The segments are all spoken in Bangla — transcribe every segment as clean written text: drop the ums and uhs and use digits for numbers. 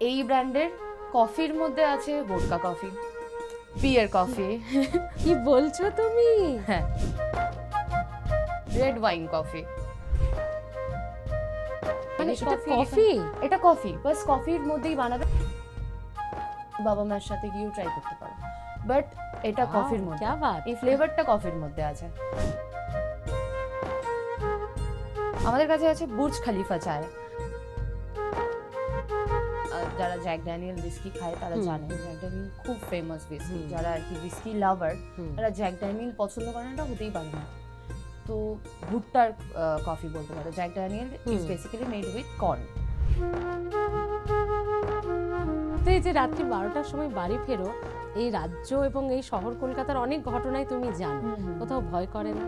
এই ব্র্যান্ডের কফির মধ্যে আছে ভোডকা কফি, বিয়ার কফি, কি বলছো তুমি? হ্যাঁ, রেড ওয়াইন কফি। মানে Irish এটা coffee কফি? এটা কফি, বাস কফির মধ্যেই বানাবে। বাবা মার সাথে গিয়েও ট্রাই করতে পারো, বাট এটা কফির মধ্যে, क्या बात, এই ফ্লেভারটা কফির মধ্যে আছে। আমাদের কাছে আছে বুর্জ খলিফা চায়। যারা জ্যাক ড্যানিয়েল উইস্কি খায় তারা জানে জ্যাক ড্যানিয়েল খুব ফেমাস উইস্কি। যারা আর কি উইস্কি লাভার তারা জ্যাক ড্যানিয়েল পছন্দ করে না, এটা হতেই পারে না। তো ভুট্টার কফি বলতে পারো। Jack Daniel is basically made with corn. তো এই যে রাত্রি 12টার সময় বাড়ি ফেরো, এই রাজ্য এবং এই শহর কলকাতার অনেক ঘটনাই তুমি জানো, কোথাও ভয় করে না?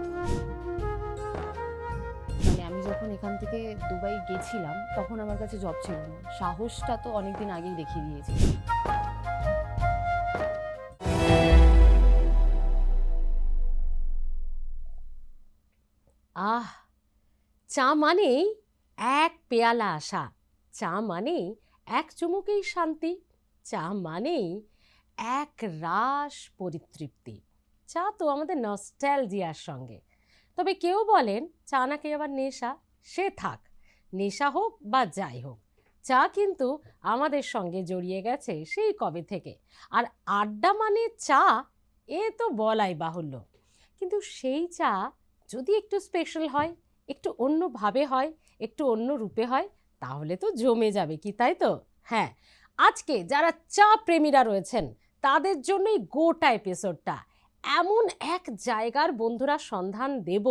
মানে আমি যখন এখান থেকে দুবাই গেছিলাম তখন আমার কাছে জব ছিল না, সাহসটা তো অনেকদিন আগেই দেখিয়ে দিয়েছি। আহ, চা মানেই এক পেয়ালা আশা, চা মানেই এক চুমুকেই শান্তি, চা মানেই এক রাস পরিতৃপ্তি। চা তো আমাদের নস্টালজিয়ার সঙ্গে। তবে কেউ বলেন চা নাকি আবার নেশা। সে থাক, নেশা হোক বা যাই হোক, চা কিন্তু আমাদের সঙ্গে জড়িয়ে গেছে সেই কবে থেকে। আর আড্ডা মানে চা, এ তো বলাই বাহুল্য। কিন্তু সেই চা যদি একটু স্পেশাল হয়, একটু অন্যভাবে হয়, একটু অন্য রূপে হয়, তাহলে তো জমে যাবে কি, তাই তো? হ্যাঁ, আজকে যারা চা প্রেমীরা রয়েছেন তাদের জন্যই গোটা এপিসোডটা। এমন এক জায়গার বন্ধুরা সন্ধান দেব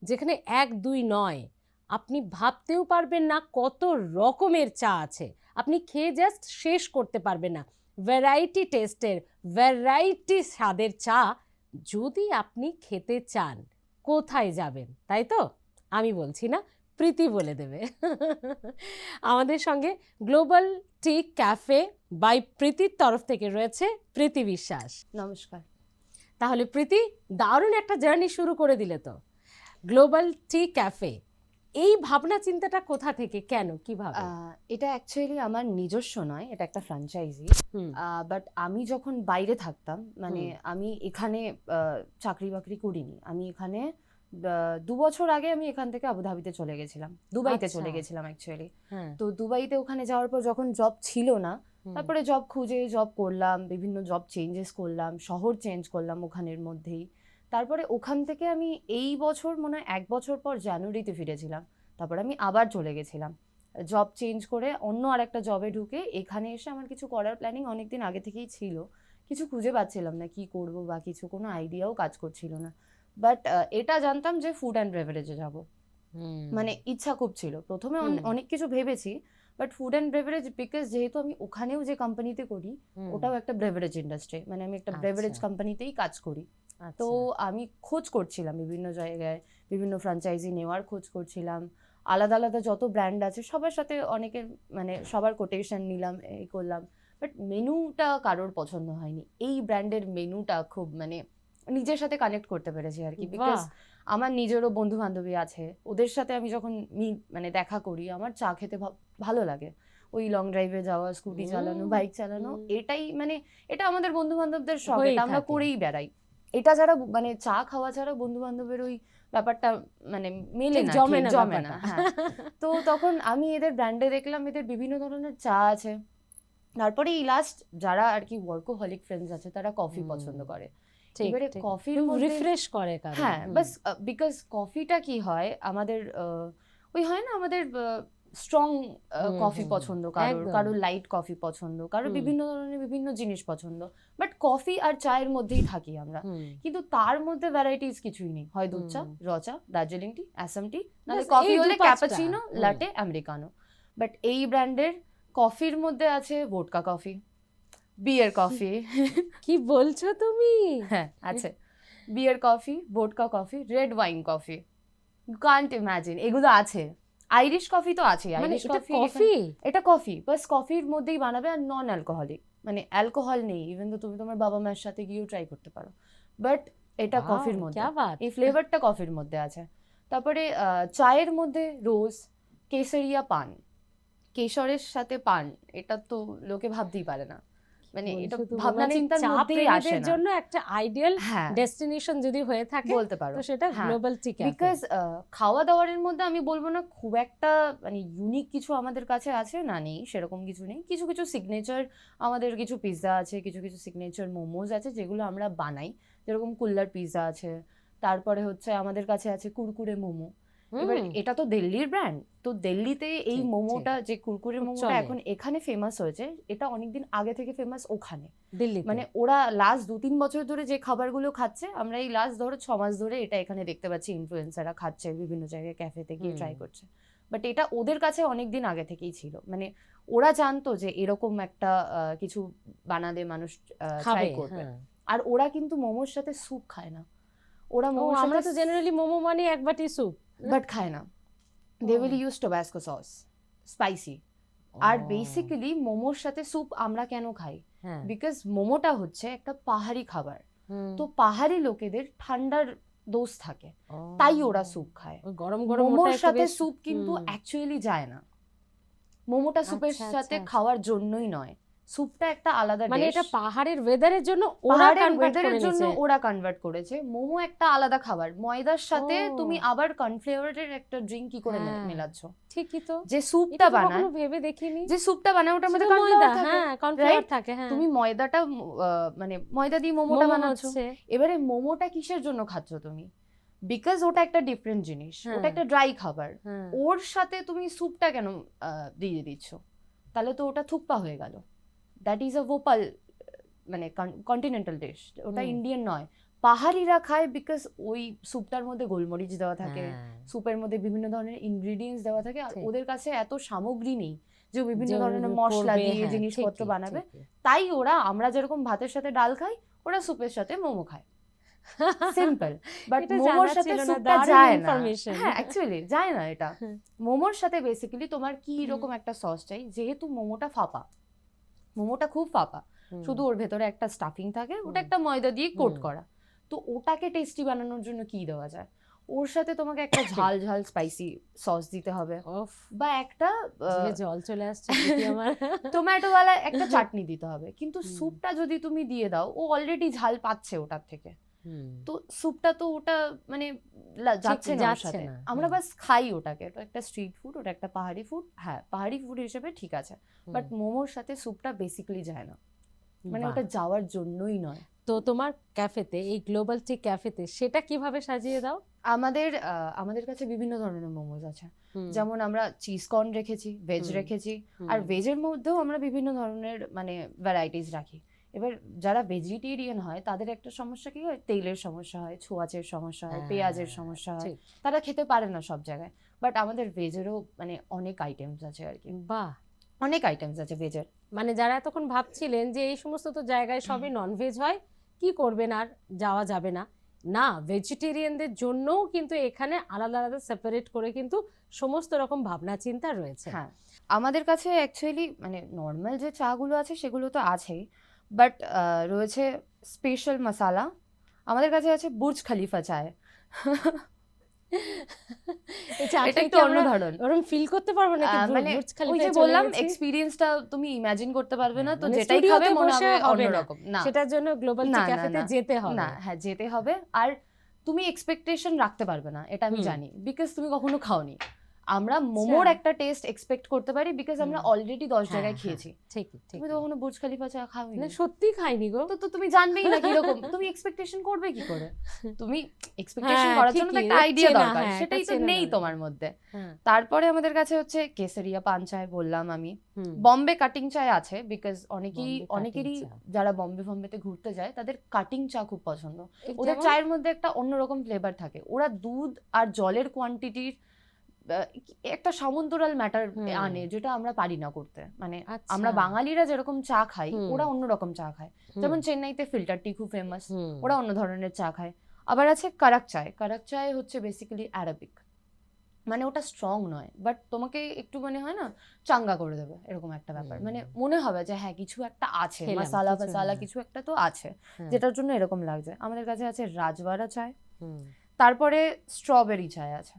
যেখানে এক দুই নয়, আপনি ভাবতেও পারবেন না কত রকমের চা আছে। আপনি খেয়ে জাস্ট শেষ করতে পারবেন না। ভ্যারাইটি টেস্টের, ভ্যারাইটি স্বাদের চা যদি আপনি খেতে চান, কোথায় যাবেন, তাই তো? আমি বলছি না, প্রীতি বলে দেবে। আমাদের সঙ্গে গ্লোবাল টি ক্যাফে বাই প্রীতির তরফ থেকে রয়েছে প্রীতি বিশ্বাস। নমস্কার। তাহলে প্রীতি, দারুণ একটা জার্নি শুরু করে দিলে তো। গ্লোবাল টি ক্যাফে, এই ভাবনা চিন্তাটা কোথা থেকে, কেন, কিভাবে? এটা অ্যাকচুয়ালি আমার নিজস্ব নয়, এটা একটা ফ্র্যাঞ্চাইজি। বাট আমি যখন বাইরে থাকতাম, মানে আমি এখানে চাকরি বাকরি করিনি। আমি এখানে 2 বছর আগে আমি এখান থেকে আবুধাবিতে চলে গেছিলাম, দুবাইতে চলে গেছিলাম অ্যাকচুয়ালি। তো দুবাইতে ওখানে যাওয়ার পর যখন জব ছিল না, তারপরে জব খুঁজে জব করলাম, বিভিন্ন জব চেঞ্জেস করলাম, শহর চেঞ্জ করলাম ওখানের মধ্যেই। তারপরে ওখান থেকে আমি এই বছর মনে হয় 1 বছর পর জানুয়ারিতে ফিরেছিলাম। তারপর আমি আবার চলে গেছিলাম জব চেঞ্জ করে, অন্য আরেকটা জবে ঢুকে এখানে এসে আমার কিছু করার প্ল্যানিং অনেকদিন আগে থেকেই ছিল। কিছু খুঁজে পাচ্ছিলাম না কি করব বা কিছু, কোনো আইডিয়াও কাজ করছিল না। বাট এটা জানতাম যে ফুড অ্যান্ড বেভারেজে যাব, মানে ইচ্ছা খুব ছিল। প্রথমে অনেক কিছু ভেবেছি, but food and beverage, because যেহেতু আমি ওখানেও যে কোম্পানিতে করি ওটাও একটা বেভারেজ ইন্ডাস্ট্রি, মানে আমি একটা বেভারেজ কোম্পানিতেই কাজ করি। তো আমি খোঁজ করছিলাম বিভিন্ন জায়গায়, বিভিন্ন ফ্র্যাঞ্চাইজি নেওয়ার খোঁজ করছিলাম। আলাদা আলাদা যত ব্র্যান্ড আছে সবার সাথে অনেকের, মানে সবার কোটেশন নিলাম, এই করলাম। বাট মেনুটা কারোর পছন্দ হয়নি। এই ব্র্যান্ডের মেনুটা খুব, মানে নিজের সাথে কানেক্ট করতে পেরেছি আর কি। বিকজ আমার নিজেরও বন্ধু বান্ধবী আছে, ওদের সাথে আমি যখন মানে দেখা করি আমার চা খেতে ভালো লাগে। ওই লং ড্রাইভে যাওয়া, স্কুটি চালানো, বাইক চালানো, এটাই মানে এটা আমাদের বন্ধু বান্ধবদের শখ, এটা আমরা করেই বেড়াই। এটা ছাড়া, মানে চা খাওয়া ছাড়া বন্ধু বান্ধবের ওই ব্যাপারটা মানে মেলে না, জমে না। হ্যাঁ, তো তখন আমি এদের ব্র্যান্ডে দেখলাম এদের বিভিন্ন ধরনের চা আছে। তারপরে এই লাস্ট যারা আর কি ওয়ার্কোহলিক ফ্রেন্ডস আছে তারা কফি পছন্দ করে। এবারে কফির মধ্যে রিফ্রেশ করে, হ্যাঁ, বাস বিকজ কফিটা কি হয় আমাদের, ওই হয় না আমাদের স্ট্রং কফি পছন্দ, কারোর লাইট কফি পছন্দ, কারোর বিভিন্ন ধরনের বিভিন্ন জিনিস পছন্দ। বাট কফি আর চায়ের মধ্যেই থাকি আমরা, কিন্তু তার মধ্যে ভ্যারাইটিস কিছুই নেই। হয় দুধ চা, র চা, দার্জিলিং টি, আসাম টি, নাহলে কফি হলে ক্যাপাচিনো, লাটে, আমেরিকানো। বাট এই ব্র্যান্ডের কফির মধ্যে আছে ভোডকা কফি, বিয়ার কফি। কি বলছো তুমি? হ্যাঁ, আছে beer coffee, vodka coffee, red wine coffee, you can't imagine এগুলো আছে। আইরিশ কফি তো আছে, আইরিশ কফি, এটা কফি, বাস কফির মধ্যেই বানাবে আর নন অ্যালকোহলিক, মানে অ্যালকোহল নেই। ইভেন তো তুমি তোমার বাবা মায়ের সাথে গিয়েও ট্রাই করতে পারো, বাট এটা কফির মধ্যে, এই ফ্লেভারটা কফির মধ্যে আছে। তারপরে চায়ের মধ্যে রোজ, কেসারিয়া, পান, কেশরের সাথে পান, এটা তো লোকে ভাবতেই পারে না, মানে এটা বলছো তো, ভাবনা মানে চিন্তার চা মধ্যেই আসে প্রেমীদের না। জন্য একটা আইডিয়াল হ্যাঁ ডেস্টিনেশন যদি হয়ে থাকে বলতে পারো, তো সেটা হ্যাঁ গ্লোবাল টি ক্যাফে। বিকজ খাওয়া দাওয়ারের মধ্যে আমি বলবো না খুব একটা মানে ইউনিক কিছু আমাদের কাছে আছে, না নেই সেরকম কিছু নেই। কিছু কিছু সিগনেচার আমাদের কিছু পিৎজা আছে, কিছু কিছু সিগনেচার মোমোজ আছে যেগুলো আমরা বানাই, যেরকম কুল্লার পিৎজা আছে, তারপরে হচ্ছে আমাদের কাছে আছে কুরকুরে মোমো। এবার এটা তো দিল্লির ব্র্যান্ড, তো দিল্লিতে এই ঠিক, মোমোটা যে কুরকুরে খুব মোমোটা চলে। এখন এখানে ফেমাস হয়েছে, এটা অনেকদিন আগে থেকে ফেমাস ওখানে। দিল্লিতে মানে ওরা লাস্ট 2-3 বছর ধরে যে খাবারগুলো খাচ্ছে, আমরা এই লাস্ট ধরো 6 মাস ধরে এটা এখানে দেখতে পাচ্ছি ইনফ্লুয়েন্সাররা খাচ্ছে, বিভিন্ন জায়গায় ক্যাফেতে গিয়ে ট্রাই করছে। বাট এটা ওদের কাছে অনেকদিন আগে থেকেই ছিল, মানে ওরা জানতো যে এরকম একটা কিছু বানালে মানুষ ট্রাই করবে। আর ওরা কিন্তু মোমোর সাথে স্যুপ খায় না, ওরা মোমোর আমরা সাথে তো জেনারেলি মোমো মানে এক বাটি স্যুপ, বাট খায় না, they will use Tabasco sauce, spicy. আর বেসিক্যালি মোমোর সাথে স্যুপ আমরা কেন খাই, বিকজ মোমোটা হচ্ছে একটা পাহাড়ি খাবার, তো পাহাড়ি লোকেদের ঠান্ডার দোষ থাকে, তাই ওরা স্যুপ খায়। গরম গরম মোমোর সাথে স্যুপ কিন্তু অ্যাকচুয়ালি যায় না, মোমোটা স্যুপের আচ্ছা, সাথে আচ্ছা। খাওয়ার জন্যই নয়, স্যুপটা একটা আলাদা মানে ডিশ, এটা পাহাড়ের ওয়েদারের জন্য ওরা পাহাড়ের কনভার্ট ওয়েদারের করে জন্য নিয়েছে। ওরা কনভার্ট করেছে। মোমো একটা আলাদা খাবার, ময়দার সাথে ও। তুমি আবার কর্নফ্লেভারের একটা ড্রিঙ্ক কি করে হ্যাঁ। মেলাচ্ছ? ঠিকই তো, যে এটা স্যুপটা তো বানায়, কখনো ভেবে দেখিনি। যে স্যুপটা বানায় ওটার মধ্যে শুধু ময়দা, কর্নফ্লাওয়ার থাকে, হ্যাঁ কর্নফ্লাওয়ার রাইট? থাকে, হ্যাঁ। তুমি ময়দাটা মানে ময়দা দিয়ে মোমোটা মোমো বানাচ্ছ, হচ্ছে, এবারে মোমোটা কিসের জন্য খাচ্ছ তুমি? বিকজ ওটা একটা ডিফারেন্ট জিনিস, ওটা একটা ড্রাই খাবার, হ্যাঁ। ওর সাথে তুমি স্যুপটা কেন দিয়ে দিচ্ছ? তাহলে তো ওটা থুপ্পা হয়ে গেল। দ্যাট ইজ আ ভোপাল মানে কন্টিনেন্টাল ডিশ, ওটা ইন্ডিয়ান নয়। পাহাড়িরা খায় বিকজ ওই স্যুপটার মধ্যে গোলমরিচ দেওয়া থাকে, স্যুপের মধ্যে বিভিন্ন ধরনের ইনগ্রিডিয়েন্টস দেওয়া থাকে, আর ঠিক। ওদের কাছে এত সামগ্রী নেই যে বিভিন্ন যে ধরনের মশলা করবে, দিয়ে হ্যাঁ, জিনিসপত্র ঠিকই, বানাবে, ঠিকই। তাই ওরা, আমরা যেরকম ভাতের সাথে ডাল খাই, ওরা স্যুপের সাথে মোমো খায়, সিম্পল। বাট এটা মোমোর জানা সাথে ছিল না, স্যুপটা দারুণ যায় না, information। হ্যাঁ অ্যাকচুয়ালি যায় না এটা। মোমোর সাথে বেসিক্যালি তোমার কি রকম একটা সস চাই, যেহেতু মোমোটা ফাঁপা, মোমোটা খুব ফাঁপা, শুধু ওর ভেতরে একটা স্টাফিং থাকে, ওটা একটা ময়দা দিয়ে কোট করা, তো ওটাকে টেস্টি বানানোর জন্য কি দেওয়া যায়? ওর সাথে তোমাকে একটা ঝাল ঝাল স্পাইসি সস দিতে হবে, বা একটা জিভে জল চলে আসছে দিদি আমার। টমেটোওয়ালা একটা চাটনি দিতে হবে। কিন্তু স্যুপটা যদি তুমি দিয়ে দাও, ও অলরেডি ঝাল পাচ্ছে ওটার থেকে, তো স্যুপটা তো ওটা মানে যাচ্ছে না ওর সাথে। আমরা বাস খাই ওটাকে, এটা একটা স্ট্রিট ফুড, ওটা একটা পাহাড়ি ফুড, হ্যাঁ পাহাড়ি ফুড হিসেবে ঠিক আছে, বাট মোমোর সাথে স্যুপটা বেসিক্যালি যায় না, মানে ওটা যাওয়ার জন্যই নয়। তো তোমার ক্যাফেতে, এই গ্লোবাল টি ক্যাফেতে সেটা কিভাবে সাজিয়ে দাও? আমাদের কাছে বিভিন্ন ধরনের মোমোজ আছে, যেমন আমরা চিজ কর্ন রেখেছি, ভেজ রেখেছি, আর ভেজের মধ্যেও আমরা বিভিন্ন ধরনের মানে ভ্যারাইটিস রাখি। এবার যারা ভেজিটেরিয়ান হয় তাদের একটা সমস্যা কি হয়, তেলের সমস্যা হয়, ছোঁয়াচের সমস্যা হয়, পেঁয়াজের সমস্যা হয়, তারা খেতে পারে না সব জায়গায়। বাট আমাদের ভেজেরও মানে অনেক আইটেমস আছে আর কি। বাহ, অনেক আইটেমস আছে ভেজের। মানে যারা এতক্ষণ ভাবছিলেন যে এই সমস্ত তো জায়গায় সবই ননভেজ হয়, কি করবেন, আর যাওয়া যাবে না, না, ভেজিটেরিয়ানদের জন্যও কিন্তু এখানে আলাদা আলাদা সেপারেট করে কিন্তু সমস্ত রকম ভাবনা চিন্তা রয়েছে। হ্যাঁ, আমাদের কাছে অ্যাকচুয়ালি মানে নর্মাল যে চাগুলো আছে সেগুলো তো আছেই, বাট রয়েছে স্পেশাল মশালা। আমাদের কাছে আছে বুর্জ খলিফা চায়, এটা একটু অন্য ধরন, ওরকম ফিল করতে পারবো না, মানে ওই যে বললাম এক্সপেরিয়েন্সটা তুমি ইমাজিন করতে পারবে না, তো যেটাই খাবে মনে হবে অন্যরকম। না, সেটার জন্য গ্লোবাল টি ক্যাফেতে যেতে হবে না, হ্যাঁ যেতে হবে। আর তুমি এক্সপেকটেশন রাখতে পারবে না, এটা আমি জানি, বিকজ তুমি কখনো খাওনি। আমরা মোমোর একটা টেস্ট এক্সপেক্ট করতে পারি বিকজ আমরা অলরেডি 10 জায়গায় খেয়েছি। তুমি তো কখনো বুর্জ খলিফা চা খাওনি, না সত্যি খাইনি গো, তো তুমি জানবেই না কিরকম, তুমি এক্সপেকটেশন করবে কি করে? তুমি এক্সপেকটেশন করার জন্য একটা আইডিয়া দরকার, সেটাই তো নেই তোমার মধ্যে। তারপরে আমাদের কাছে হচ্ছে কেসারিয়া পান চায় বললাম আমি, বম্বে কাটিং চায় আছে, বিকজ অনেকেরই যারা বম্বেতে ঘুরতে যায় তাদের কাটিং চা খুব পছন্দ। ওদের চায়ের মধ্যে একটা অন্যরকম ফ্লেভার থাকে, ওরা দুধ আর জলের কোয়ান্টিটির একটা সমান্তরাল ম্যাটার আনে, যেটা আমরা পারি না করতে। মানে আমরা বাঙালিরা যেরকম চা খাই, ওরা অন্যরকম চা খায়। যেমন চেন্নাইতে ফিল্টার টি খুব ফেমাস, ওরা অন্য ধরনের চা খায়। আবার আছে কারাক চায়। কারাক চায় হচ্ছে বেসিক্যালি অ্যারাবিক, মানে ওটা স্ট্রং নয়, বাট তোমাকে একটু মানে হয় না চাঙ্গা করে দেবে, এরকম একটা ব্যাপার। মানে মনে হবে যে হ্যাঁ কিছু একটা আছে, মশালা কিছু একটা তো আছে, যেটার জন্য এরকম লাগছে। আমাদের কাছে আছে রাজওয়ারা চায়, তারপরে স্ট্রবেরি চায় আছে।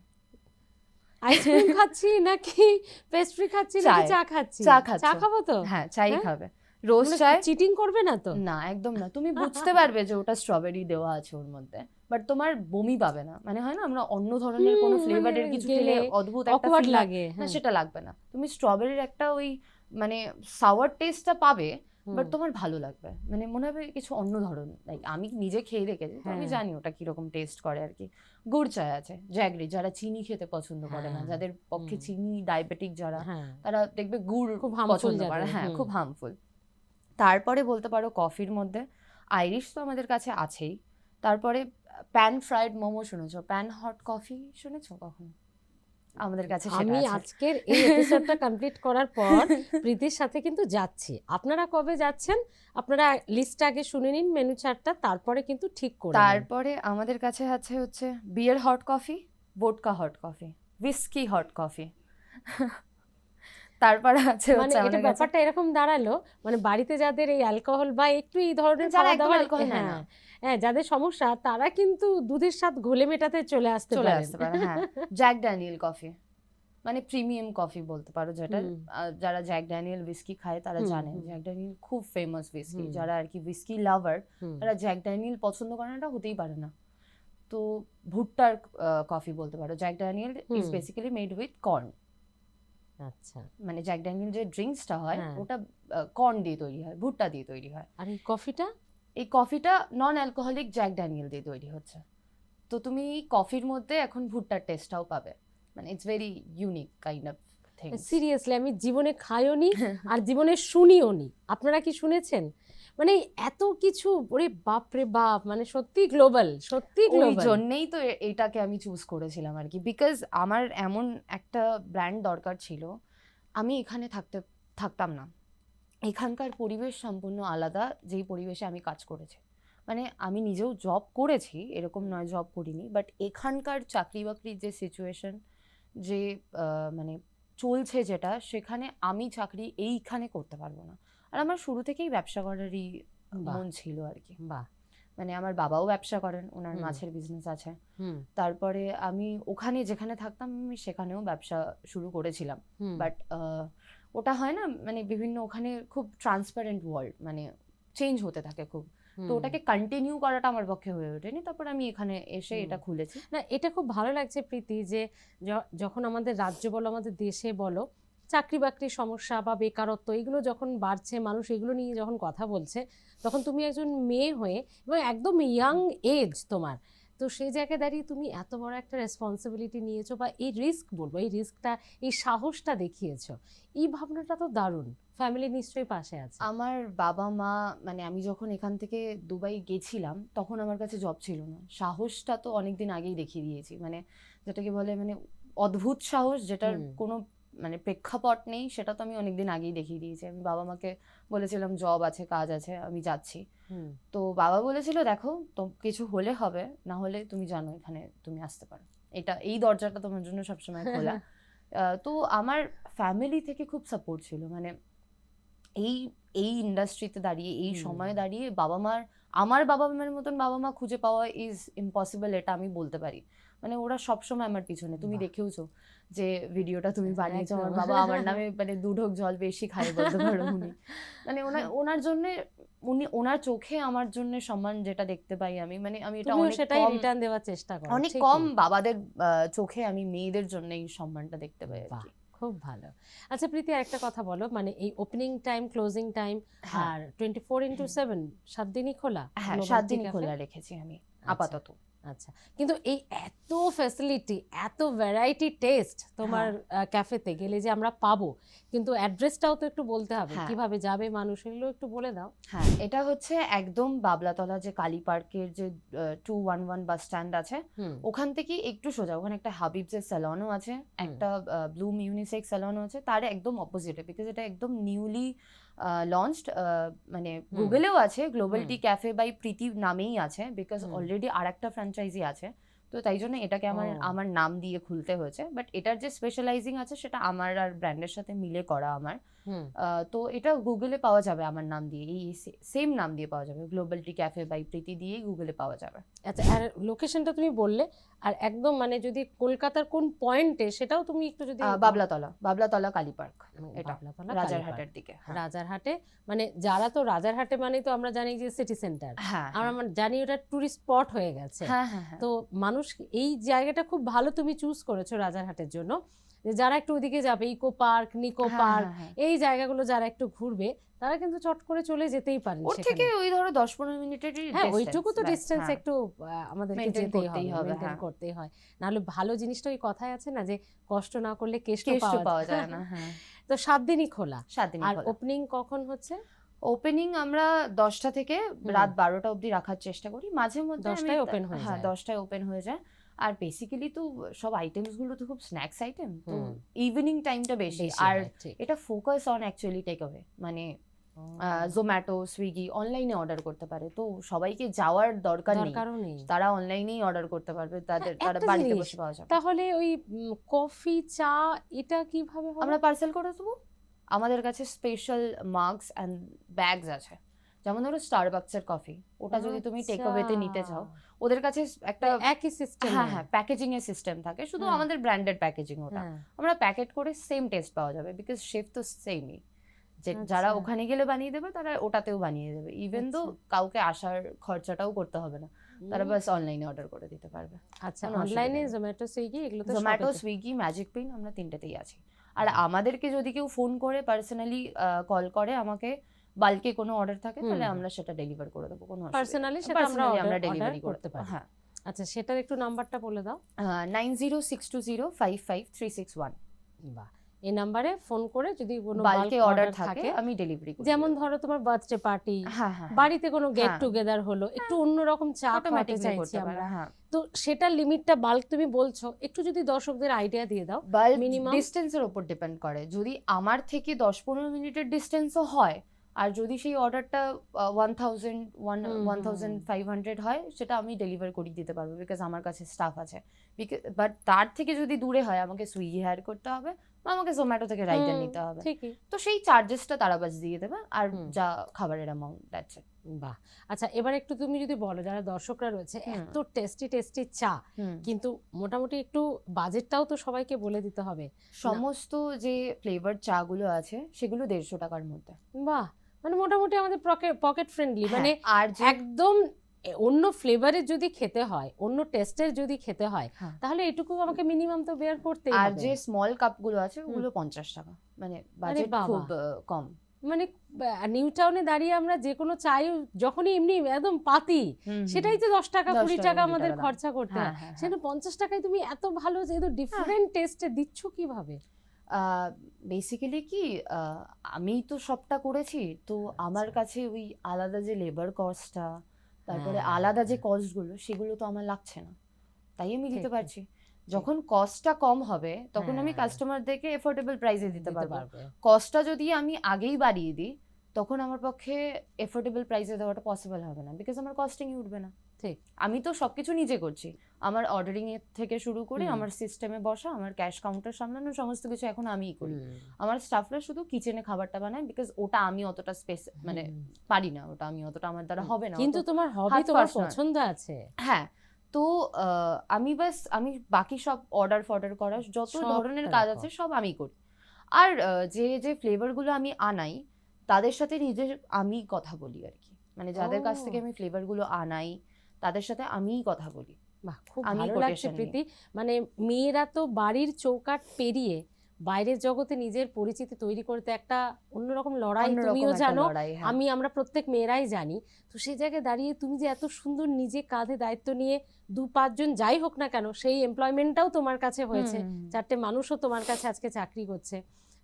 আইসক্রিম খাচ্ছি নাকি পেস্ট্রি খাচ্ছি নাকি চায়। চা খাচ্ছি? চা খাচ্ছো। চা খাবো তো? হ্যাঁ, চাই হ্যাঁ? খাবে। রোজ চায়। চিটিং করবে না তো? না, একদম না। তুমি বুঝতে পারবে যে ওটা স্ট্রবেরি দেওয়া আছে ওর মধ্যে। বাট তোমার বমি পাবে না। মানে হয় না আমরা অন্য ধরনের কোনো ফ্লেভারের কিছু খেলে অদ্ভুত একটা অকওয়ার্ড ফিল লাগে। না, হ্যাঁ। সেটা লাগবে না। তুমি স্ট্রবেরির একটা ওই মানে সাওয়ার টেস্টটা পাবে, বাট তোমার ভালো লাগবে। মানে মনে হবে কিছু অন্য ধরন। লাইক আমি নিজে খেয়ে দেখেছি, তো আমি হ্যাঁ। জানি ওটা কিরকম টেস্ট করে আর কি। গুড় চায় আছে, জ্যাগরি, যারা চিনি খেতে পছন্দ করে না, হ্যাঁ। যাদের পক্ষে চিনি ডায়াবেটিক যারা, হ্যাঁ। তারা দেখবে গুড় খুব harmful পছন্দ করে। যাদের। হ্যাঁ, খুব হার্মফুল। তারপরে বলতে পারো কফির মধ্যে আইরিশ তো আমাদের কাছে আছেই। তারপরে প্যান ফ্রাইড মোমো শুনেছো? প্যান হট কফি শুনেছো কখনো? আমাদের কাছে সেটা আমি আছে। আজকের এই এপিসোডটা কমপ্লিট করার পর প্রীতির সাথে কিন্তু যাচ্ছি। আপনারা কবে যাচ্ছেন? আপনারা লিস্টটা আগে শুনে নিন, মেনু চার্টটা, তারপরে কিন্তু ঠিক করে নিন। তারপরে আমাদের কাছে আছে হচ্ছে beer hot coffee, vodka hot coffee, whisky hot coffee. তারপরে আছে মানে হচ্ছে এটা আমাদের কাছে ব্যাপারটা এরকম দাঁড়ালো, মানে বাড়িতে যাদের এই অ্যালকোহল বা একটু এই ধরনের যারা খাওয়া একদম দাওয়া, অ্যালকোহল নেয় না, হ্যাঁ হ্যাঁ, যাদের সমস্যা তারা কিন্তু দুধের স্বাদ ঘোলে মেটাতে চলে আসতে চলে পারেন। আসতে পারে। হ্যাঁ, জ্যাক ড্যানিয়েল কফি, মানে প্রিমিয়াম কফি বলতে পারো যেটা। যারা জ্যাক ড্যানিয়েল উইস্কি খায় তারা জানে জ্যাক ড্যানিয়েল খুব ফেমাস উইস্কি। যারা আর কি উইস্কি লাভার, তারা জ্যাক ড্যানিয়েল পছন্দ করে না, এটা হতেই পারে না। তো ভুট্টার কফি বলতে পারো। Jack Daniel is basically made with corn. আচ্ছা। মানে জ্যাক ড্যানিয়েল যে ড্রিঙ্কসটা হয় হ্যাঁ। ওটা কর্ন দিয়ে তৈরি হয়, ভুট্টা দিয়ে তৈরি হয়। আর এই কফিটা? এই কফিটা নন অ্যালকোহলিক জ্যাক ড্যানিয়েল দিয়ে তৈরি হচ্ছে। তো তুমি কফির মধ্যে এখন ভুট্টার টেস্টটাও পাবে। মানে it's very unique kind of thing. Seriously আমি জীবনে খাইও নি আর জীবনে শুনিও নি। আপনারা কি শুনেছেন? মানে এত কিছু, ওরে বাপ রে বাপ, মানে সত্যি গ্লোবাল, সত্যি ওই গ্লোবাল। জন্যই তো এটাকে আমি চুজ করেছিলাম আর কি, বিকজ আমার এমন একটা ব্র্যান্ড দরকার ছিল। আমি এখানে থাকতাম না। এখানকার পরিবেশ সম্পূর্ণ আলাদা যেই পরিবেশে আমি কাজ করেছি। মানে আমি নিজেও জব করেছি, এরকম নয় জব করিনি, বাট এখানকার চাকরি বাকরির যে সিচুয়েশন, যে মানে চলছে যেটা, সেখানে আমি চাকরি এইখানে করতে পারবো না। আর আমার শুরু থেকেই ব্যবসা করারই মন ছিল আর কি। বাহ। মানে আমার বাবাও ব্যবসা করেন, ওনার মাছের বিজনেস আছে। তারপরে আমি ওখানে যেখানে থাকতাম আমি সেখানেও ব্যবসা শুরু করেছিলাম। বাট ওটা হয় না, মানে বিভিন্ন ওখানে খুব ট্রান্সপারেন্ট ওয়ার্ল্ড, মানে চেঞ্জ হতে থাকে খুব। তো ওটাকে কন্টিনিউ করাটা আমার পক্ষে হয়ে ওঠেনি। তারপর আমি এখানে এসে এটা খুলেছি। না, এটা খুব ভালো লাগছে প্রীতি, যে যখন আমাদের রাজ্য বলো, আমাদের দেশে বলো, চাকরি বাকরির সমস্যা বা বেকারত্ব এগুলো যখন বাড়ছে, মানুষ এগুলো নিয়ে যখন কথা বলছে, তখন তুমি একজন মেয়ে হয়ে এবং একদম ইয়াং এজ তোমার, তো সেই জায়গায় দাঁড়িয়ে তুমি এত বড় একটা রেসপন্সিবিলিটি নিয়েছো, বা এই রিস্ক বলবো, এই রিস্কটা, এই সাহসটা দেখিয়েছো, এই ভাবনাটা তো দারুণ। ফ্যামিলি নিশ্চয়ই পাশে আছে। আমার বাবা মা, মানে আমি যখন এখান থেকে দুবাই গেছিলাম তখন আমার কাছে জব ছিল না। সাহসটা তো অনেকদিন আগেই দেখিয়ে দিয়েছি, মানে যেটাকে বলে মানে অদ্ভুত সাহস, যেটার কোনো মানে প্রেক্ষাপট নেই, সেটা তো আমি অনেকদিন আগেই দেখিয়ে দিয়েছি। আমি বাবা মাকে বলেছিলাম জব আছে, কাজ আছে, আমি যাচ্ছি। তো বাবা বলেছিল দেখো তো কিছু হলে হবে, না হলে তুমি জানো এখানে তুমি আসতে পারো, এই দরজাটা তোমার জন্য সবসময় খোলা। তো আমার ফ্যামিলি থেকে খুব সাপোর্ট ছিল। মানে এই ইন্ডাস্ট্রিতে দাঁড়িয়ে, এই সময়ে দাঁড়িয়ে আমার বাবা মায়ের মতন বাবা মা খুঁজে পাওয়া ইজ ইম্পসিবল, এটা আমি বলতে পারি। মানে ওরা সবসময় আমার পিছনে। তুমি দেখেওছো যে ভিডিওটা তুমি বানিয়েছো, আমার বাবা আমার নামে মানে 2 ঢোক জল বেশি খায় বলতে পারো উনি। মানে ওনার জন্য, ওনার চোখে আমার জন্য সম্মান যেটা দেখতে পাই আমি, মানে আমি এটা অনেক সেটাই কম রিটার্ন দেওয়ার চেষ্টা করো। অনেক কম বাবাদের চোখে আমি মেয়েদের জন্য এই সম্মানটা দেখতে পাই আর কি। খুব ভালো। আচ্ছা প্রীতি, আরেকটা কথা বলো, মানে এই ওপেনিং টাইম, ক্লোজিং টাইম আর 24/7 7 দিনই খোলা? হ্যাঁ, 7 দিনই খোলা রেখেছি আমি আপাতত। আচ্ছা, কিন্তু এই এত ফ্যাসিলিটি, এত ভ্যারাইটি টেস্ট তোমার ক্যাফেতে গেলে যে আমরা পাবো, কিন্তু অ্যাড্রেসটাও তো একটু বলতে হবে, কিভাবে যাবে মানুষ, এগুলো একটু বলে দাও। হ্যাঁ, এটা হচ্ছে একদম বাবলাতলা যে কালী পার্কের যে 211 বাস স্ট্যান্ড আছে, ওখান থেকে একটু সোজা, ওখানে একটা হাবিবসের স্যালনও আছে, একটা ব্লুম ইউনিসেক্স স্যালনও আছে, তার একদম অপোজিটে, বিকজ এটা একদম নিউলি লঞ্চড। মানে গুগলেও আছে, গ্লোবাল টি ক্যাফে বাই প্রীতি নামেই আছে, বিকজ অলরেডি আরেকটা ফ্র্যাঞ্চাইজি আছে। তো তাই জন্য এটাকে আমার নাম দিয়ে খুলতে হয়েছে। বাট এটার যে স্পেশালাইজিং আছে সেটা আমার আর ব্র্যান্ডের সাথে মিলে করা আমার। তো এটা গুগলে পাওয়া যাবে আমার নাম দিয়ে, এই সেম নাম দিয়ে পাওয়া যাবে, গ্লোবাল টি ক্যাফে বাই প্রীতি দিয়েই গুগলে পাওয়া যাবে। আচ্ছা, আর লোকেশনটা তুমি বললে, আর একদম মানে যদি কলকাতার কোন পয়েন্টে সেটাও তুমি একটু যদি বাবলাতলা কালী পার্ক, এটা বাবলাতলা রাজারহাটের দিকে। রাজারহাটে, মানে যারা তো রাজারহাটে মানে তো আমরা জানি যে সিটি সেন্টার, হ্যাঁ আমরা জানি ওটা টুরিস্ট স্পট হয়ে গেছে। হ্যাঁ, তো মানুষ এই জায়গাটা খুব ভালো তুমি চুজ করেছো রাজারহাটের জন্য, যে যারা একটু ওদিকে যাবে, ইকো পার্ক, নিকো পার্ক, এই জায়গাগুলো যারা একটু ঘুরবে তারা কিন্তু চট করে চলে যেতেই পারেন। ওর থেকে ওই ধরো 10-15 মিনিটেরই, হ্যাঁ ওইটুকু তো ডিসটেন্স একটু আমাদেরকে যেতেই হবে, মেইনটেইন করতেই হয়, নাহলে ভালো জিনিসটা ওই কথায় আছে না যে কষ্ট না করলে কেষ্ট পাওয়া যায় না। তো 7 দিনই খোলা। 7 দিনই আর খোলা। ওপেনিং কখন হচ্ছে? ওপেনিং আমরা 10টা থেকে রাত 12টা অবধি রাখার চেষ্টা করি, মাঝে মধ্যে 10টায় ওপেন হয়ে যায়। 10টায় ওপেন হয়ে যায়। আর বেসিক্যালি তো সব আইটেমস গুলো তো খুব স্ন্যাক্স আইটেম, তো ইভিনিং টাইমটা বেশি। আর এটা focus on actually take away, মানে জোম্যাটো, সুইগি অনলাইনে অর্ডার করতে পারে, তো সবাইকে যাওয়ার দরকার নেই, তারা অনলাইনেই অর্ডার করতে পারবে, তারা বাড়িতে বসে পাওয়া যাবে। তাহলে ওই কফি, চা এটা কিভাবে হবে? আমরা পার্সেল করে দেবো। আমাদের কাছে স্পেশাল মাগস এন্ড ব্যাগস আছে, যেমন ধরো স্টারবাকস এর কফি, ওটা যদি তুমি টেক অ্যাওয়েতে নিতে চাও, ওদের কাছে একটা একই সিস্টেম, হ্যাঁ প্যাকেজিং এর সিস্টেম থাকে, শুধু আমাদের ব্র্যান্ডেড প্যাকেজিং, ওটা আমরা প্যাকেট করে সেম টেস্ট পাওয়া যাবে, বিকজ শেফ তো সেমই, যে যারা ওখানে গেলে বানিয়ে দেবে তারা ওটাতেও বানিয়ে দেবে, ইভেন তো কাউকে আসার খরচাটাও করতে হবে না, তারা বাস অনলাইনে অর্ডার করে দিতে পারবে। আচ্ছা, অনলাইনে জোম্যাটো, সুইগি, এগুলো তো জোম্যাটো, সুইগি, ম্যাজিক পিন, আমরা তিনটেতেই আছি। আর আমাদেরকে যদি কেউ ফোন করে পার্সোনালি কল করে আমাকে, বাল্কে কোনো অর্ডার থাকে, তাহলে আমরা সেটা ডেলিভার করে দেবো, কোনো পার্সোনালি সেটা আমরা ডেলিভারি করতে পারি। হ্যাঁ। আচ্ছা, সেটার একটু নাম্বারটা বলে দাও। 9062055361। বাহ, এই নাম্বারে ফোন করে যদি কোনো বাল্কে অর্ডার থাকে আমি ডেলিভারি করি। যেমন ধরো তোমার বার্থডে পার্টি, বাড়িতে কোনো গেট টুগেদার হলো, একটু অন্যরকম চা খাওয়াতে চাইছি আমরা, তো সেটা লিমিটটা বাল্ক তুমি বলছো, একটু যদি দর্শকদের আইডিয়া দিয়ে দাও। বাল্ক ডিসটেন্সের উপর ডিপেন্ড করে, যদি আমার থেকে 10-15 মিনিটের ডিসটেন্সও হয়, আর যদি সেই অর্ডারটা 1500 হয়, সেটা আমি ডেলিভার করে দিতে পারবো, বিকজ আমার কাছে স্টাফ আছে। বাট তার থেকে যদি দূরে হয়, আমাকে সুইগি হায়ার করতে হবে বা আমাকে জোম্যাটো থেকে রাইডার নিতে হবে, তো সেই চার্জেসটা তারা বাস দিয়ে দেবে, আর যা খাবারের অ্যামাউন্ট, দ্যাটস ইট। বাহ, আচ্ছা এবার একটু তুমি যদি বলো, যারা দর্শকরা রয়েছে, এত টেস্টি টেস্টি চা, কিন্তু মোটামুটি একটু বাজেটটাও তো সবাইকে বলে দিতে হবে। সমস্ত যে ফ্লেভার চা গুলো আছে সেগুলো 150 টাকার মধ্যে। বাহ, মানে মোটামুটি আমাদের পকেট ফ্রেন্ডলি, মানে আর একদম অন্য ফ্লেভারের যদি খেতে হয়, অন্য টেস্টের যদি খেতে হয়, তাহলে এটুকু আমাকে মিনিমাম তো বেয়ার করতে হবে। আর যে স্মল কাপ গুলো আছে ওগুলো 50 টাকা, মানে বাজেট খুব কম। মানে নিউ টাউনে দাঁড়িয়ে আমরা যে কোনো চাই যখনই এমনি একদম পাতি, সেটাই তো 10 টাকা 20 টাকা আমাদের খরচা করতে হয়, সেটা 50 টাকায় তুমি এত ভালো যেহেতু ডিফারেন্ট টেস্টে দিচ্ছ কিভাবে? বেসিক্যালি কি, আমি তো সবটা করেছি, তো আমার কাছে ওই আলাদা যে লেবার কস্টটা, তারপরে আলাদা যে কস্টগুলো, সেগুলো তো আমার লাগছে না, তাই আমি দিতে পারছি। যখন কস্টটা কম হবে তখন আমি কাস্টমারদেরকে এফোর্ডেবল প্রাইসে দিতে পারবো। কস্টটা যদি আমি আগেই বাড়িয়ে দিই, তখন আমার পক্ষে এফোর্ডেবল প্রাইসে দেওয়াটা পসিবল হবে না, বিকজ আমার কস্টিংই উঠবে না। ঠিক, আমি তো সবকিছু নিজে করছি, আমার অর্ডারিং এর থেকে শুরু করে আমার সিস্টেমে বসা, আমার ক্যাশ কাউন্টার সামলানো, সমস্ত কিছু এখন আমিই করি। আমার স্টাফরা শুধু কিচেনে খাবারটা বানায়, বিকজ ওটা আমি অতটা স্পেস মানে পারি না, ওটা আমি অতটা আমার দ্বারা হবে না। কিন্তু তোমার হবি, তোমার পছন্দ আছে। হ্যাঁ, তো আমি বাকি সব অর্ডার করা যত ধরনের কাজ আছে সব আমি করি। আর যে ফ্লেভারগুলো আমি আনাই, তাদের সাথে আমি কথা বলি আর কি, মানে যাদের কাছ থেকে আমি ফ্লেভারগুলো আনাই তাদের সাথে আমিই কথা বলি। বাহ, খুব ভালো লাগছে প্রীতি। মানে মেয়েরা তো বাড়ির চৌকাঠ পেরিয়ে বাইরের জগতে নিজের পরিচিতি তৈরি করতে একটা অন্যরকম লড়াই, তুমিও জানো, আমরা প্রত্যেক মেয়েরাই জানি। তো সেই জায়গায় দাঁড়িয়ে তুমি যে এত সুন্দর নিজে কাঁধে দায়িত্ব নিয়ে 2-5 জন যাই হোক না কেন, সেই এমপ্লয়মেন্টটাও তোমার কাছে হয়েছে, 4টে মানুষও তোমার কাছে আজকে চাকরি করছে,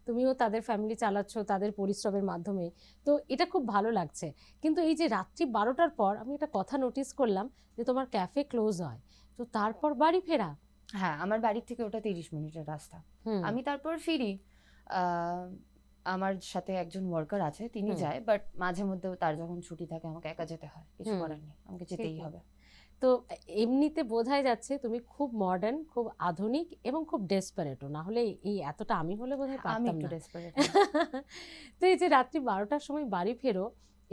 তুমিও তাদের ফ্যামিলি চালাচ্ছ তাদের পরিশ্রমের মাধ্যমে, তো এটা খুব ভালো লাগছে। কিন্তু এই যে রাত্রি 12টার পর আমি একটা কথা নোটিস করলাম যে তোমার ক্যাফে ক্লোজ হয়, তো তারপর বাড়ি ফেরা? হ্যাঁ, আমার বাড়ির থেকে ওটা 30 মিনিটের রাস্তা, আমি তারপর ফিরি। আমার সাথে একজন ওয়ার্কার আছে, তিনি যায়, বাট মাঝে মধ্যেও তার যখন ছুটি থাকে আমাকে একা যেতে হয়, কিছু করার নেই, আমাকে যেতেই হবে। তো এমনিতে বোঝাই যাচ্ছে তুমি খুব মডার্ন, খুব আধুনিক এবং খুব ডেসপারেটও, না হলে এই এতটা আমি হলে বোধহয় আমি পারতাম একটু না। ডেসপারেট। তো এই যে রাত্রি 12টার সময় বাড়ি ফেরো,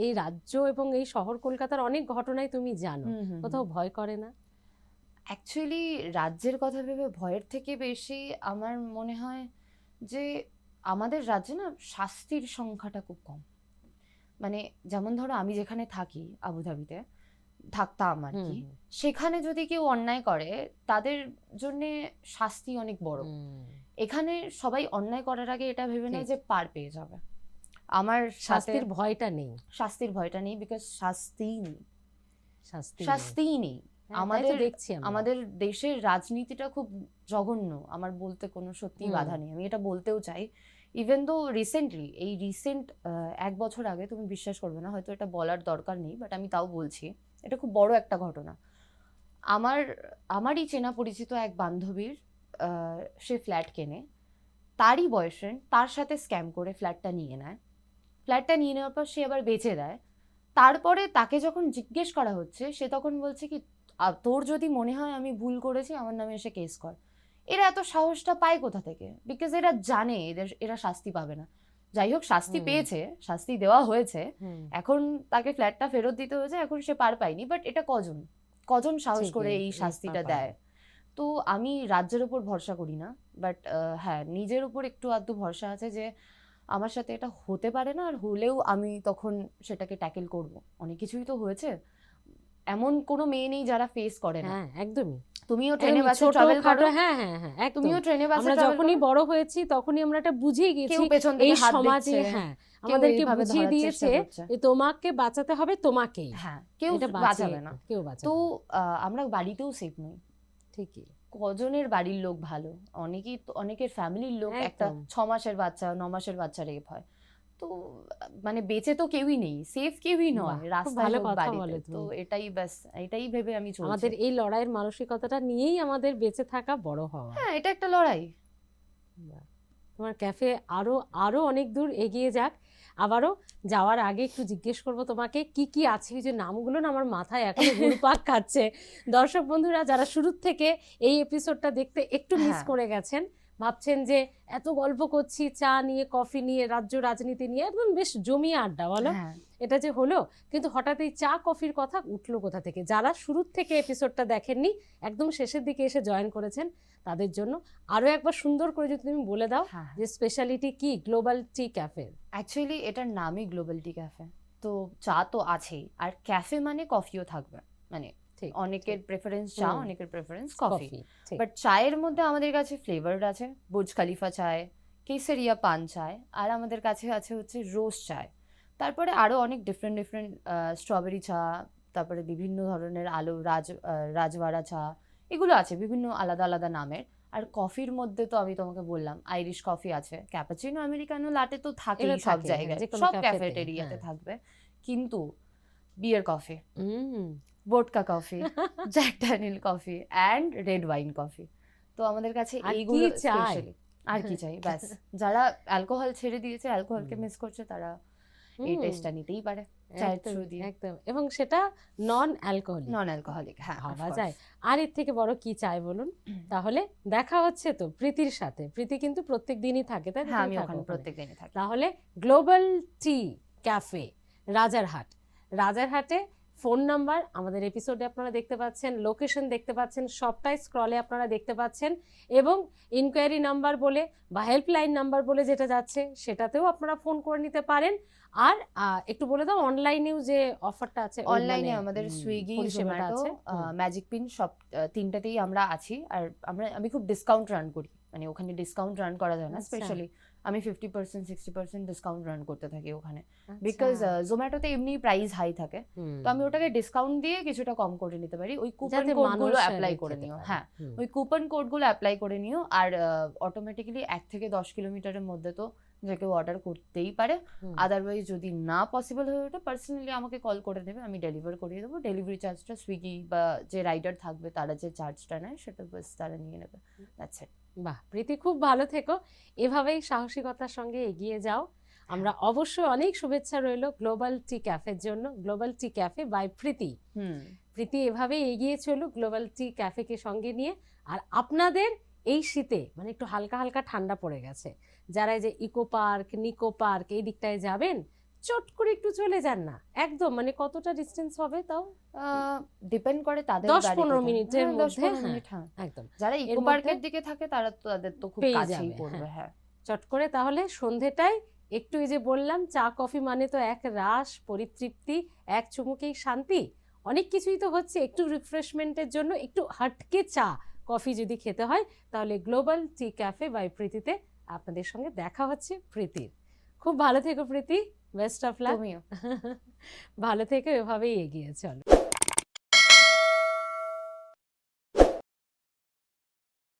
এই রাজ্য এবং এই শহর কলকাতার অনেক ঘটনাই তুমি জানো, কোথাও ভয় করে না? অ্যাকচুয়ালি রাজ্যের কথা ভেবে ভয়ের থেকে বেশি আমার মনে হয় যে আমাদের রাজ্যে না শাস্তির সংখ্যাটা খুব কম। মানে যেমন ধরো আমি যেখানে থাকি আবুধাবিতে থাকতাম আর কি, সেখানে যদি কেউ অন্যায় করে তাদের জন্যে শাস্তি অনেক বড়। এখানে সবাই অন্যায় করার আগে এটা ভেবে নেয় যে পার পেয়ে যাবে। আমার শাস্তির ভয়টা নেই। শাস্তির ভয়টা নেই, বিকজ শাস্তিই নেই, শাস্তি শাস্তিই নেই। আমাদের আমাদের দেখছি আমাদের দেশের রাজনীতিটা খুব জঘন্য, আমার বলতে কোনো সত্যি বাধা নেই, আমি এটা বলতেও চাই। ইভেন দো রিসেন্টলি, এই রিসেন্ট 1 বছর আগে, তুমি বিশ্বাস করবে না, হয়তো এটা বলার দরকার নেই, বাট আমি তাও বলছি, এটা খুব বড় একটা ঘটনা। আমারই চেনা পরিচিত এক বান্ধবীর সে ফ্ল্যাট কেনে, তারই বয়ফ্রেন্ড তার সাথে স্ক্যাম করে ফ্ল্যাটটা নিয়ে নেয়। ফ্ল্যাটটা নিয়ে নেওয়ার পর সে আবার বেচে দেয়। তারপরে তাকে যখন জিজ্ঞেস করা হচ্ছে, সে তখন বলছে কি, তোর যদি মনে হয় আমি ভুল করেছি আমার নামে এসে কেস কর। এরা এত সাহসটা পায় কোথা থেকে? বিকজ এরা জানে এরা শাস্তি পাবে না। যাই হোক, শাস্তি পেয়েছে, শাস্তি দেওয়া হয়েছে, এখন তাকে ফ্ল্যাটটা ফেরত দিতে হয়েছে, এখন সে পার পায়নি। বাট এটা কজন সাহস করে এই শাস্তিটা দেয়? তো আমি রাজ্যের উপর ভরসা করি না, বাট হ্যাঁ, নিজের উপর একটু আধটু ভরসা আছে যে আমার সাথে এটা হতে পারে না, আর হলেও আমি তখন সেটাকে ট্যাকেল করব। অনেক কিছুই তো হয়েছে, এমন কোনো মেয়ে নেই যারা ফেস করে না। হ্যাঁ, একদমই। তুমিও ট্রেনে বাসে ট্রাভেল করো, হ্যাঁ হ্যাঁ হ্যাঁ, তুমিও ট্রেনে বাসে আমরা যখনই বড় হয়েছি তখনই আমরা এটা বুঝেই গেছি, কেউ পেছন থেকে এই হাত সমাজে দিচ্ছে, হ্যাঁ আমাদেরকে বুঝিয়ে দিয়েছে যে তোমাকে বাঁচাতে হবে, তোমাকেই। হ্যাঁ, কেউ বাঁচাবে না, কেউ বাঁচাবে। তো আমরা বাড়িতেও সেফ নই। ঠিকই, কজনের বাড়ির লোক ভালো, অনেকের ফ্যামিলির লোক একটা 6 মাসের বাচ্চা 9 মাসের বাচ্চা রেপ হয়। তো মানে বেঁচে তো কেউই নেই, সেফ কেউই নয় রাস্তায় হোক বাড়িতে। তো এটাই ভেবে আমি চলছি। আমাদের এই লড়াইয়ের মানসিকতাটা নিয়েই আমাদের বেঁচে থাকা, বড় হওয়া। হ্যাঁ, এটা একটা লড়াই। তোমার ক্যাফে আরো অনেক দূর এগিয়ে যাক। আবারও যাওয়ার আগে একটু জিজ্ঞেস করব তোমাকে কি কি আছে, যে নামগুলো না আমার মাথায় এখনো ঘুরপাক খাচ্ছে। দর্শক বন্ধুরা যারা শুরুর থেকে এই এপিসোডটা দেখতে একটু মিস করে গেছেন, ভাবছেন যে এত গল্প করছি চা নিয়ে, কফি নিয়ে, রাজ্য রাজনীতি নিয়ে, একদম বেশ জমিয়ে আড্ডা, বলো এটা যে হলো, কিন্তু হঠাৎ এই চা কফির কথা উঠলো কোথা থেকে? যারা শুরুর থেকে এপিসোডটা দেখেননি, একদম শেষের দিকে এসে জয়েন করেছেন, তাদের জন্য আরো একবার সুন্দর করে যদি তুমি বলে দাও যে স্পেশালিটি কি গ্লোবাল টি ক্যাফে। অ্যাকচুয়ালি এটার নামই গ্লোবাল টি ক্যাফে। তো চা তো আছেই, আর ক্যাফে মানে কফিও থাকবে। মানে অনেকের প্রেফারেন্স চা, অনেকের প্রেফারেন্স কফি। বাট চায়ের মধ্যে আমাদের কাছে ফ্লেভার আছে, বুর্জ খলিফা চায়, কেসারিয়া পান চায়, আর আমাদের কাছে আছে হচ্ছে রোজ চায়। তারপরে আরো অনেক ডিফারেন্ট স্ট্রবেরি চা, তারপরে বিভিন্ন ধরনের রাজওয়াড়া চা, এগুলো আছে বিভিন্ন আলাদা আলাদা নামের। আর কফির মধ্যে তো আমি তোমাকে বললাম আইরিশ কফি আছে, ক্যাপাচিনো, আমেরিকানো, লাটে তো থাকেই সব জায়গায়, সব ক্যাফেটেরিয়াতে থাকবে। কিন্তু beer coffee, vodka coffee, Jack Daniel coffee and red wine coffee, তো আমাদের কাছে এইগুলো স্পেশালি। আর কি চাই? ব্যাস, যারা অ্যালকোহল ছেড়ে দিয়েছে, অ্যালকোহলকে মিস করছে, তারা এই টেস্টটা নিতেই পারে চায়ের থ্রু দিয়ে। একদম, এবং সেটা নন অ্যালকোহলিক। হ্যাঁ, ভাবা যায়। আর এর থেকে বড় কি চাই বলুন? তাহলে দেখা হচ্ছে তো প্রীতির সাথে। প্রীতি কিন্তু প্রত্যেক দিনই থাকে, তাই? হ্যাঁ, আমি ওখানে প্রত্যেক দিনই থাকি। তাহলে গ্লোবাল টি ক্যাফে, রাজারহাটে ফোন নাম্বার আমাদের এপিসোডে আপনারা দেখতে পাচ্ছেন, লোকেশন দেখতে পাচ্ছেন, সবটাই স্ক্রলে আপনারা দেখতে পাচ্ছেন, এবং ইনকোয়ারি নাম্বার বলে বা হেল্পলাইন নাম্বার বলে যেটা যাচ্ছে সেটাতেও আপনারা ফোন করে নিতে পারেন। আর একটু বলে দাও অনলাইনেও যে অফারটা আছে। অনলাইনে আমাদের সুইগি, জোম্যাটো, ম্যাজিক পিন, সব তিনটাতেই আমরা আছি। আর আমি খুব ডিসকাউন্ট রান করি, মানে ওখানে ডিসকাউন্ট রান করা যায় না, স্পেশালি আমি 50% 60% ডিসকাউন্ট রান করতে থাকি ওখানে, বিকজ জোম্যাটোতে এমনি প্রাইস হাই থাকে, তো আমি ওটাকে ডিসকাউন্ট দিয়ে কিছুটা কম করে নিতে পারি। ওই কুপন কোডগুলো অ্যাপ্লাই করে নিও। হ্যাঁ, ওই কুপন কোডগুলো অ্যাপ্লাই করে নিও, আর অটোমেটিক্যালি 1 থেকে 10 কিলোমিটারের মধ্যে তো যে কেউ অর্ডার করতেই পারে। আদারওয়াইজ যদি না পসিবল হয়ে ওঠে, পার্সোনালি আমাকে কল করে দেবে, আমি ডেলিভার করিয়ে দেবো। ডেলিভারি চার্জটা সুইগি বা যে রাইডার থাকবে তারা যে চার্জটা নেয় সেটা বাস তারা নিয়ে নেবে, দ্যাটস ইট। বাহ, প্রীতি খুব ভালো থেকো, এভাবেই সাহসিকতার সঙ্গে এগিয়ে যাও। আমরা অবশ্যই অনেক শুভেচ্ছা রইলো গ্লোবাল টি ক্যাফের জন্য, গ্লোবাল টি ক্যাফে বাই প্রীতি। প্রীতি এভাবে এগিয়ে চলুক গ্লোবাল টি ক্যাফেকে সঙ্গে নিয়ে। আর আপনাদের এই শীতে মানে একটু হালকা হালকা ঠান্ডা পড়ে গেছে, যারা এই যে ইকো পার্ক, নিকো পার্ক এই দিকটায় যাবেন, চট করে একটু চলে যান না, একদম মানে কতটা ডিস্টেন্স হবে তাও ডিপেন্ড করে তাদের 10-15 মিনিটের মধ্যে, 10-15 মিনিট, হ্যাঁ। একদম যারা এর ইকো মধ্যে পার্কের দিকে থাকে তাদের তো খুব পেয়ে কাছেই যাবে, পড়বে, হ্যাঁ। চট করে তাহলে সন্ধেটায় একটু, এই যে বললাম চা কফি মানে তো এক রাস পরিতৃপ্তি, এক চুমুকেই শান্তি, অনেক কিছুই তো হচ্ছে, একটু রিফ্রেশমেন্টের জন্য একটু হাটকে চা কফি যদি খেতে হয় তাহলে গ্লোবাল টি ক্যাফে বাই প্রীতিতে আপনাদের সঙ্গে দেখা হচ্ছে প্রীতির। খুব ভালো থেকো প্রীতি, বেস্ট অফ লাক, তুমিও। ভালো থেকো, এভাবেই এগিয়ে চলো।